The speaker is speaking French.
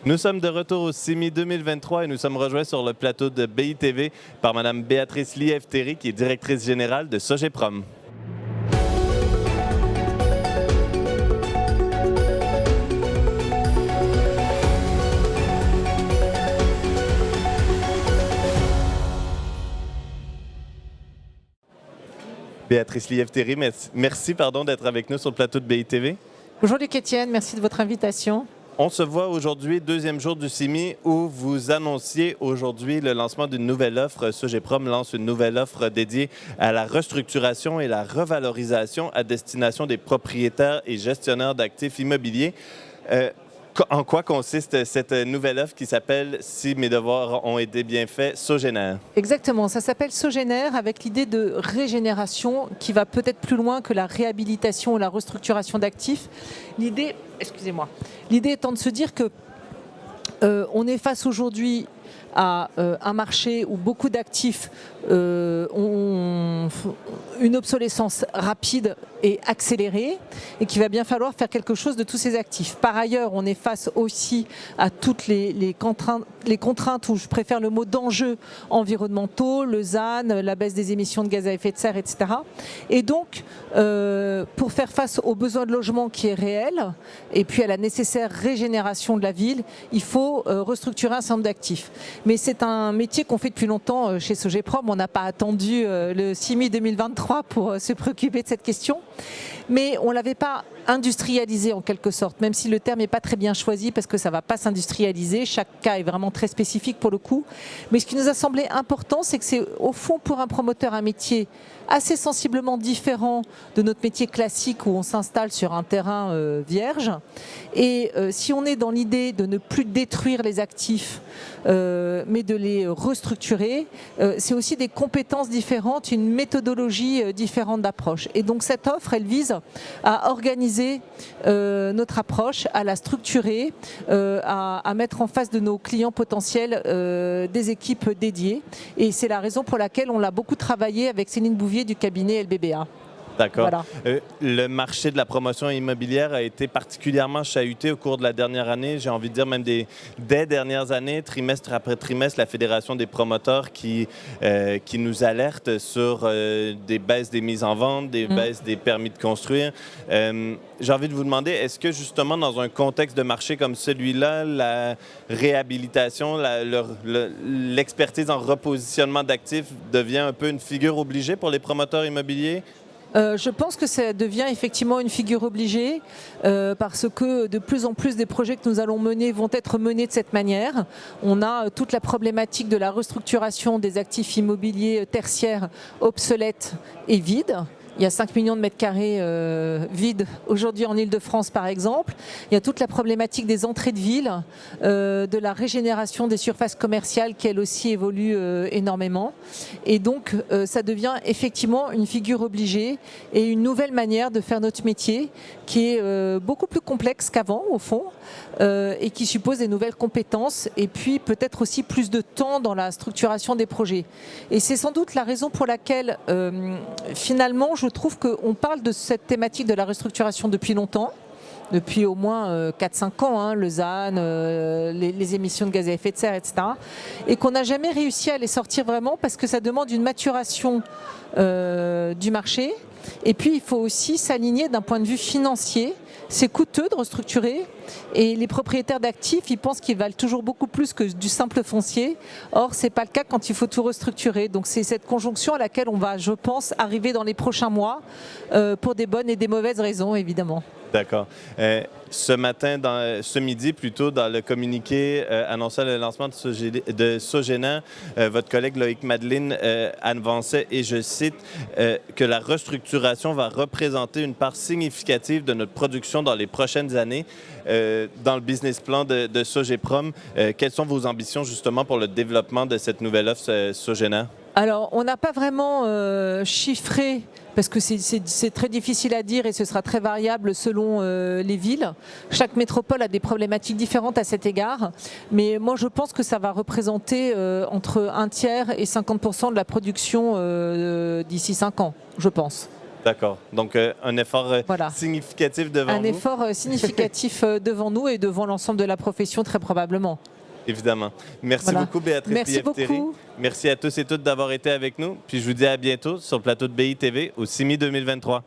Nous sommes de retour au CIMI 2023 et nous sommes rejoints sur le plateau de BITV par Mme Béatrice Lièvre-Théry, qui est directrice générale de Sogeprom. Béatrice Lièvre-Théry, merci d'être avec nous sur le plateau de BITV. Bonjour Luc-Étienne, merci de votre invitation. On se voit aujourd'hui, deuxième jour du CIMI, où vous annonciez aujourd'hui le lancement d'une nouvelle offre. Sogeprom lance une nouvelle offre dédiée à la restructuration et la revalorisation à destination des propriétaires et gestionnaires d'actifs immobiliers. En quoi consiste cette nouvelle offre qui s'appelle, si mes devoirs ont été bien faits, Sogénère? Exactement, ça s'appelle Sogénère avec l'idée de régénération qui va peut-être plus loin que la réhabilitation ou la restructuration d'actifs. L'idée étant de se dire que on est face aujourd'hui à un marché où beaucoup d'actifs ont une obsolescence rapide et accélérée et qu'il va bien falloir faire quelque chose de tous ces actifs. Par ailleurs, on est face aussi à toutes les contraintes, ou je préfère le mot d'enjeux environnementaux, le ZAN, la baisse des émissions de gaz à effet de serre, etc. Et donc, pour faire face aux besoins de logement qui est réel et puis à la nécessaire régénération de la ville, il faut restructurer un certain nombre d'actifs. Mais c'est un métier qu'on fait depuis longtemps chez Sogeprom. On n'a pas attendu le CIMI 2023 pour se préoccuper de cette question. Mais on ne l'avait pas industrialisé en quelque sorte, même si le terme n'est pas très bien choisi parce que ça ne va pas s'industrialiser. Chaque cas est vraiment très spécifique pour le coup. Mais ce qui nous a semblé important, c'est que c'est au fond pour un promoteur un métier assez sensiblement différent de notre métier classique où on s'installe sur un terrain vierge. Et si on est dans l'idée de ne plus détruire les actifs, mais de les restructurer, c'est aussi des compétences différentes, une méthodologie différente d'approche. Et donc cette offre, elle vise à organiser notre approche, à la structurer, à mettre en face de nos clients potentiels des équipes dédiées. Et c'est la raison pour laquelle on l'a beaucoup travaillé avec Céline Bouvier du cabinet LBBA. D'accord. Voilà. Le marché de la promotion immobilière a été particulièrement chahuté au cours de la dernière année. J'ai envie de dire même des dernières années, trimestre après trimestre, la Fédération des promoteurs qui nous alerte sur des baisses des mises en vente, des baisses des permis de construire. J'ai envie de vous demander, est-ce que justement dans un contexte de marché comme celui-là, la réhabilitation, l'expertise en repositionnement d'actifs devient un peu une figure obligée pour les promoteurs immobiliers? Je pense que ça devient effectivement une figure obligée parce que de plus en plus des projets que nous allons mener vont être menés de cette manière. On a toute la problématique de la restructuration des actifs immobiliers tertiaires obsolètes et vides. Il y a 5 millions de mètres carrés vides aujourd'hui en Île-de-France par exemple. Il y a toute la problématique des entrées de ville, de la régénération des surfaces commerciales qui elle aussi évolue énormément. Et donc ça devient effectivement une figure obligée et une nouvelle manière de faire notre métier qui est beaucoup plus complexe qu'avant au fond et qui suppose des nouvelles compétences et puis peut-être aussi plus de temps dans la structuration des projets. Et c'est sans doute la raison pour laquelle finalement je trouve qu'on parle de cette thématique de la restructuration depuis longtemps, depuis au moins 4-5 ans, le ZAN, les émissions de gaz à effet de serre, etc. Et qu'on n'a jamais réussi à les sortir vraiment parce que ça demande une maturation du marché. Et puis il faut aussi s'aligner d'un point de vue financier. C'est coûteux de restructurer et les propriétaires d'actifs, ils pensent qu'ils valent toujours beaucoup plus que du simple foncier. Or, ce n'est pas le cas quand il faut tout restructurer. Donc c'est cette conjonction à laquelle on va, je pense, arriver dans les prochains mois pour des bonnes et des mauvaises raisons, évidemment. D'accord. Ce midi, plutôt, dans le communiqué annonçant le lancement de Sogénère, votre collègue Loïc Madeline avançait, et je cite, que la restructuration va représenter une part significative de notre production dans les prochaines années. Dans le business plan de Sogeprom, quelles sont vos ambitions justement pour le développement de cette nouvelle offre Sogénère? Alors, on n'a pas vraiment chiffré, parce que c'est très difficile à dire et ce sera très variable selon les villes. Chaque métropole a des problématiques différentes à cet égard. Mais moi, je pense que ça va représenter entre 1 tiers et 50% de la production d'ici 5 ans, je pense. D'accord. Donc, un effort Voilà. significatif devant Un vous. effort significatif devant nous et devant l'ensemble de la profession, très probablement. Évidemment. Merci Voilà. beaucoup, Béatrice Merci Piève-Thierry. beaucoup. Merci à tous et toutes d'avoir été avec nous. Puis je vous dis à bientôt sur le plateau de BI TV au CIMI 2023.